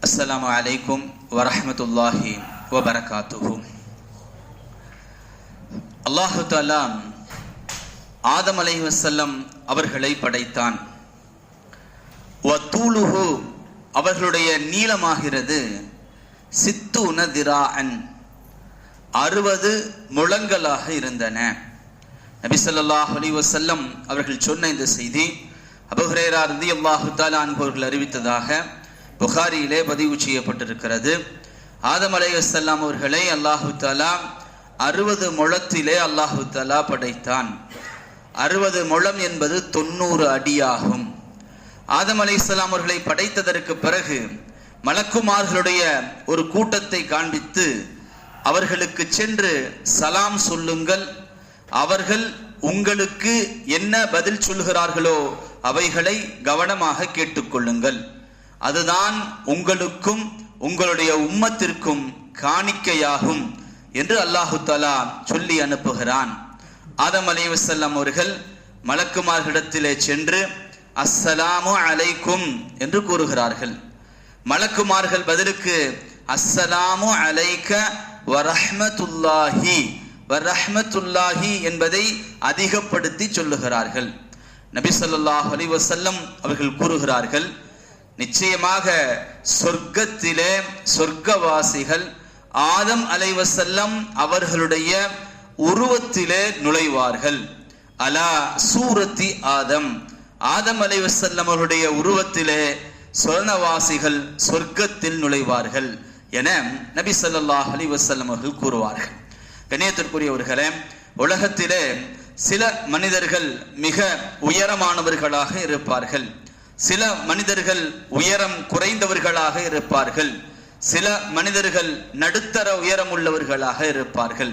அஸ்ஸலாமு அலைக்கும் வரஹ்மத்துல்லாஹி வபரகாத்துஹு. அல்லாஹு தஆலா ஆதம் அலைஹிஸ்ஸலாம் அவர்களை படைத்தான். வதூலுஹு அவர்களுடைய நீளமாகிறது சித்தூன திராஅன் 60 முழங்களாக இருந்தன. நபி ஸல்லல்லாஹு அலைஹி வஸல்லம் அவர்கள் சொன்ன இந்த செய்தி அபூ ஹுரைரா ரலியல்லாஹு தஆலா அன்ஹு அவர்கள் அறிவித்ததாக புகாரியிலே பதிவு செய்யப்பட்டிருக்கிறது. ஆதம் அலைஹிஸ்ஸலாம் அவர்களை அல்லாஹு தஆலா 60 முழத்திலே அல்லாஹு தஆலா படைத்தான். 60 முழம் என்பது 90 அடியாகும். ஆதம் அலைஹிஸ்ஸலாம் அவர்களை படைத்ததற்கு பிறகு மலக்குமார்களுடைய ஒரு கூட்டத்தை காண்பித்து அவர்களுக்கு சென்று சலாம் சொல்லுங்கள், அவர்கள் உங்களுக்கு என்ன பதில் சொல்கிறார்களோ அவைகளை கவனமாக கேட்டுக்கொள்ளுங்கள், அதுதான் உங்களுக்கும் உங்களுடைய உம்மத்திற்கும் காணிக்கையாகும் என்று அல்லாஹு தஆலா சொல்லி அனுப்புகிறான். ஆதம் அலைஹிஸ்ஸலாம் அவர்கள் மலக்குமார்களிடத்திலே சென்று அஸ்ஸலாமு அலைக்கும் என்று கூறுகிறார்கள். மலக்குமார்கள் பதிலுக்கு அஸ்ஸலாமு அலைக்க வரஹ்மத்துல்லாஹி வரஹ்மத்துல்லாஹி என்பதை அதிகப்படுத்தி சொல்லுகிறார்கள். நபி ஸல்லல்லாஹு அலைஹி வஸல்லம் அவர்கள் கூறுகிறார்கள், நிச்சயமாக சொர்க்கத்திலே சொர்க்கவாசிகள் ஆதம் அலைஹிஸ்ஸலாம் அவர்களுடைய உருவத்திலே நுழைவார்கள். அலா சூரத்தி ஆதம், ஆதம் அலைஹிஸ்ஸலாம் அவர்களுடைய உருவத்திலே சொர்ணவாசிகள் சொர்க்கத்தில் நுழைவார்கள் என நபி ஸல்லல்லாஹு அலைஹி வஸல்லம் அவர்கள் கூறுவார்கள். கண்ணியத்திற்குரியவர்களே, உலகத்திலே சில மனிதர்கள் மிக உயரமானவர்களாக இருப்பார்கள், சில மனிதர்கள் உயரம் குறைந்தவர்களாக இருப்பார்கள், சில மனிதர்கள் நடுத்தர உயரம் உள்ளவர்களாக இருப்பார்கள்.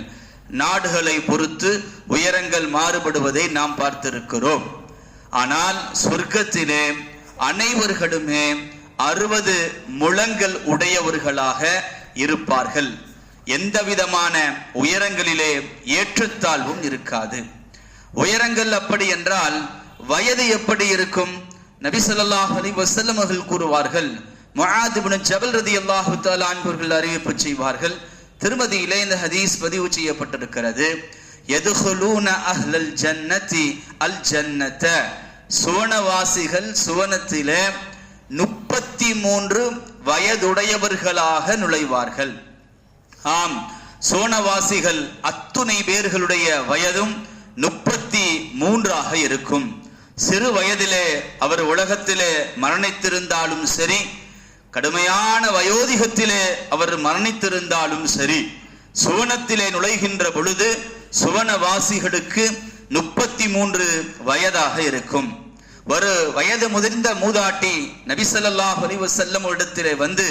நாடுகளை பொறுத்து உயரங்கள் மாறுபடுவதை நாம் பார்த்திருக்கிறோம். ஆனால் சொர்க்கத்திலே அனைவர்களுமே 60 முழங்கள் உடையவர்களாக இருப்பார்கள். எந்த விதமான உயரங்களிலே ஏற்றத்தாழ்வும் இருக்காது. உயரங்கள் அப்படி என்றால் வயது எப்படி இருக்கும்? நபி ஸல்லல்லாஹு அலைஹி வஸல்லம் அவர்கள் கூறுவார்கள், முஆத் இப்னு ஜபல் ரலியல்லாஹு தஆலா அன்ஹு அவர்கள் அறிவிப்பு செய்வார்கள். திருமதியிலே இந்த ஹதீஸ் பதிவு செய்யப்பட்டிருக்கிறது. யதுகுலூன அஹ்லல் ஜன்னதி அல் ஜன்னத, சுவனவாசிகள் சுவனத்திலே 33 வயதுடையவர்களாக நுழைவார்கள். ஆம், சுவனவாசிகள் அத்துணை பேர்களுடைய வயதும் 33ஆக இருக்கும். சிறு வயதிலே அவர் உலகத்திலே மரணித்திருந்தாலும் சரி, கடுமையான வயோதிகத்திலே அவர் மரணித்திருந்தாலும் சரி, சுவனத்திலே நுழைகின்ற பொழுது சுவனவாசிகளுக்கு 33 வயதாக இருக்கும். ஒரு வயது முதிர்ந்த மூதாட்டி நபி ஸல்லல்லாஹு அலைஹி வஸல்லம் இடத்திலே வந்து,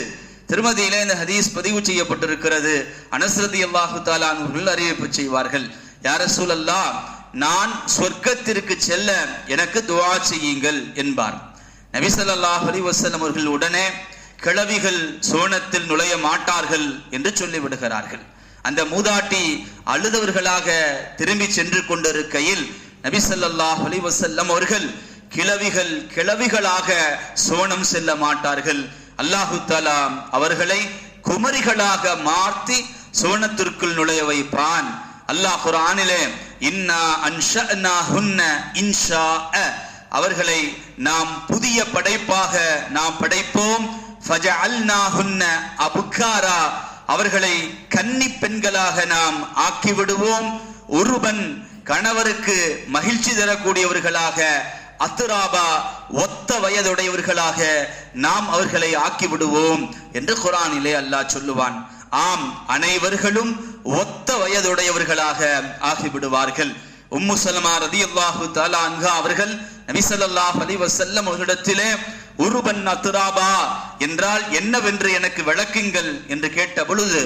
திருமதியிலே இந்த ஹதீஸ் பதிவு செய்யப்பட்டிருக்கிறது, அனஸ் ரலியல்லாஹு தஆலா அவர்கள் அறிவிப்பு செய்வார்கள், யா ரசூலல்லாஹ், நான் சொர்க்கத்திற்கு செல்ல எனக்கு துஆ செய்யுங்கள் என்பார். நபி ஸல்லல்லாஹு அலைஹி வஸல்லம் அவர்கள் உடனே கிழவிகள் சுவனத்தில் நுழைய மாட்டார்கள் என்று சொல்லிவிடுகிறார்கள். அந்த மூதாட்டி அழுதவர்களாக திரும்பி சென்று கொண்டிருக்கையில் நபி ஸல்லல்லாஹு அலைஹி வஸல்லம் அவர்கள் கிழவிகளாக சுவனம் செல்ல மாட்டார்கள், அல்லாஹு தஆலா அவர்களை குமரிகளாக மாற்றி சுவனத்திற்குள் நுழைய வைப்பான். அல்லாஹ் குர்ஆனிலே இன்னா அன்ஷஅனாஹுன்ன இன்ஷாஅ, அவர்களை நாம் புதிய படைப்பாக நாம் படைப்போம். ஃபஜஅல்னாஹுன்ன அபுகாரா, அவர்களை கன்னி பெண்களாக நாம் ஆக்கிவிடுவோம். உருபன், கணவருக்கு மகிழ்ச்சி தரக்கூடியவர்களாக, அத்ராபா, ஒத்த வயதுடையவர்களாக நாம் அவர்களை ஆக்கிவிடுவோம் என்று குர்ஆனிலே அல்லாஹ் சொல்லுவான். ஆம், அனைவர்களும் ஒத்த வயதுடையவர்களாக ஆகிவிடுவார்கள். உம்மு சலமா ரலியல்லாஹு தஆலா அன்ஹா அவர்கள் நபி ஸல்லல்லாஹு அலைஹி வஸல்லம் அவர்களிடத்திலே உருபன் அத்ராபா என்றால் என்னவென்று எனக்கு விளக்குங்கள் என்று கேட்ட பொழுது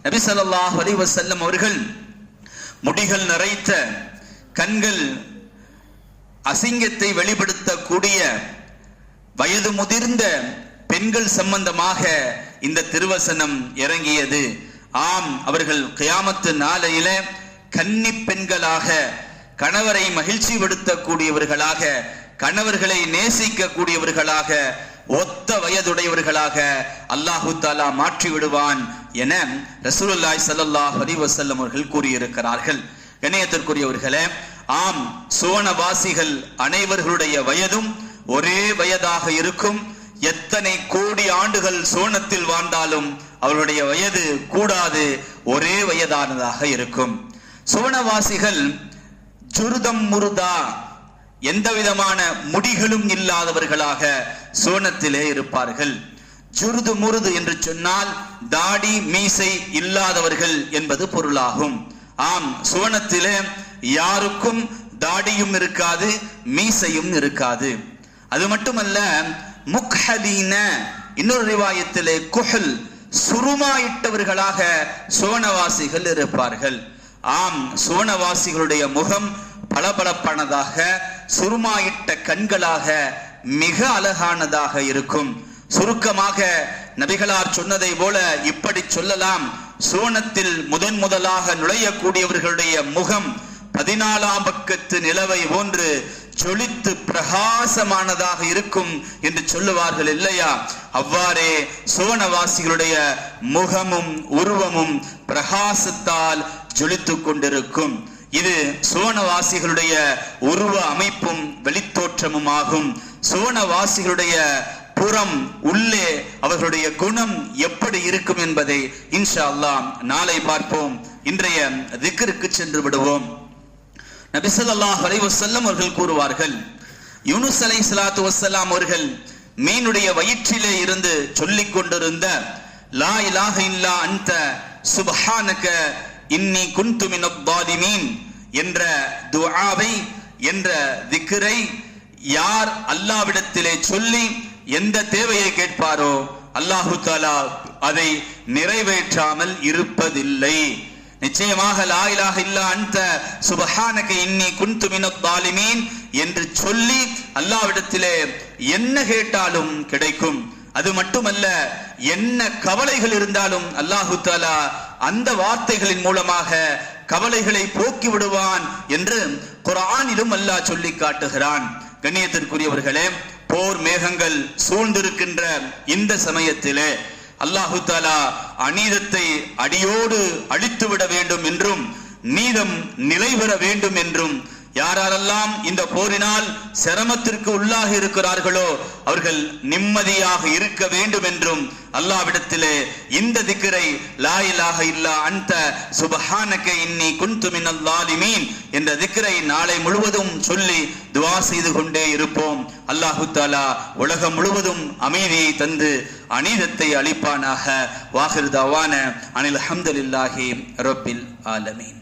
நபி ஸல்லல்லாஹு அலைஹி வஸல்லம் அவர்கள் முடிகள் நிறைத்த, கண்கள் அசிங்கத்தை வெளிப்படுத்தக்கூடிய வயது முதிர்ந்த பெண்கள் சம்பந்தமாக இந்த திருவசனம் இறங்கியது. ஆம், அவர்கள் கியாமத்து நாளையில கன்னி பெண்களாக, கணவரை மகிழ்ச்சி படுத்தக்கூடியவர்களாக, கணவர்களை நேசிக்க கூடியவர்களாக ஒத்த வயதுடையவர்களாக அல்லாஹு தாலா மாற்றி விடுவான் என ரசூலுல்லாஹி ஸல்லல்லாஹு அலைஹி வஸல்லம் அவர்கள் கூறியிருக்கிறார்கள். கண்ணியத்திற்குரியவர்களே, ஆம், சுவனவாசிகள் அனைவர்களுடைய வயதும் ஒரே வயதாக இருக்கும். எத்தனை கோடி ஆண்டுகள் சுவனத்தில் வாழ்ந்தாலும் அவருடைய வயது கூடாது, ஒரே வயதானதாக இருக்கும். சுவனவாசிகள் ஜுருதம் முருதா, எந்த விதமான முடிகளும் இல்லாதவர்களாக சுவனத்திலே இருப்பார்கள். ஜுருது முருது என்று சொன்னால் தாடி மீசை இல்லாதவர்கள் என்பது பொருளாகும். ஆம், சுவனத்திலே யாருக்கும் தாடியும் இருக்காது, மீசையும் இருக்காது. அது மட்டுமல்ல, முக்ஹலீன, இன்னொரு ரிவாயத்திலே குஹல், சுருமாயிட்டவர்களாக சுவனவாசிகள் இருப்பார்கள். ஆம், சுவனவாசிகளுடைய முகம் பளபளப்பானதாக, சுருமாயிட்ட கண்களாக மிக அழகானதாக இருக்கும். சுருக்கமாக நபிகளார் சொன்னதை போல இப்படி சொல்லலாம், சுவனத்தில் முதலாக நுழையக்கூடியவர்களுடைய முகம் 14ஆம் பக்கத்து நிலவை போன்று ஜொலித்து பிரகாசமானதாக இருக்கும் என்று சொல்லுவார்கள் இல்லையா? அவ்வாறே சுவனவாசிகளுடைய முகமும் உருவமும் பிரகாசத்தால் ஜொலித்துக் கொண்டிருக்கும். இது சுவனவாசிகளுடைய உருவ அமைப்பும் வெளித்தோற்றமும் ஆகும். சுவனவாசிகளுடைய புறம் உள்ளே அவர்களுடைய குணம் எப்படி இருக்கும் என்பதை இன்ஷா அல்லாஹ் நாளை பார்ப்போம். இன்றைய திக்ருக்கு சென்று விடுவோம். நபி ஸல்லல்லாஹு அலைஹி வஸல்லம் அவர்கள் கூறுவார்கள், யூனுஸ் அலைஹிஸ்ஸலாத்து வஸ்ஸலாம் அவர்கள் மீனுடைய வயிற்றிலே இருந்து சொல்லிக் கொண்டிருந்த லா இலாஹ இல்லா அன்த சுப்ஹானக இன்னி குன்து மினல் ஸாலிமீன் என்ற துஆவை, என்ற திக்ரை யார் அல்லாஹ்விடத்திலே சொல்லி எந்த தேவையை கேட்பாரோ அல்லாஹு தஆலா அதை நிறைவேற்றாமல் இருப்பதில்லை. நிச்சயமாக லா இலாஹ இல்லா அன்த சுப்ஹானக இன்னி குன்து மினல் ஸாலிமீன் என்று சொல்லி அல்லாஹ்விடத்திலே என்ன கேட்டாலும் கிடைக்கும். அது மட்டுமல்ல, என்ன கவலைகள் இருந்தாலும் அல்லாஹு தஆலா அந்த வார்த்தைகளின் மூலமாக கவலைகளை போக்கி விடுவான் என்று குர்ஆனிலும் அல்லாஹ் சொல்லி காட்டுகிறான். கண்ணியத்திற்குரியவர்களே, போர் மேகங்கள் சூழ்ந்திருக்கின்ற இந்த சமயத்திலே அல்லாஹு தஆலா அநீதத்தை அடியோடு அழித்துவிட வேண்டும் என்றும் நீதம் நிலை பெற வேண்டும் என்றும், யாரெல்லாம் இந்த போரினால் சிரமத்திற்கு உள்ளாகி இருக்கிறார்களோ அவர்கள் நிம்மதியாக இருக்க வேண்டும் என்றும் அல்லாஹ்விடத்திலே இந்த திக்ரை லா இலாஹ இல்லா அன்த சுப்ஹானக இன்னி குன்து மினல் ஸாலிமீன் என்ற திக்ரை நாளை முழுவதும் சொல்லி துஆ செய்து கொண்டே இருப்போம். அல்லாஹு தஆலா உலகம் முழுவதும் அமைதியை தந்து அநீதத்தை அழிப்பானாக. வாஹிர் தவான அனில் ஹம்துலில்லாஹி ரப்பில் ஆலமீன்.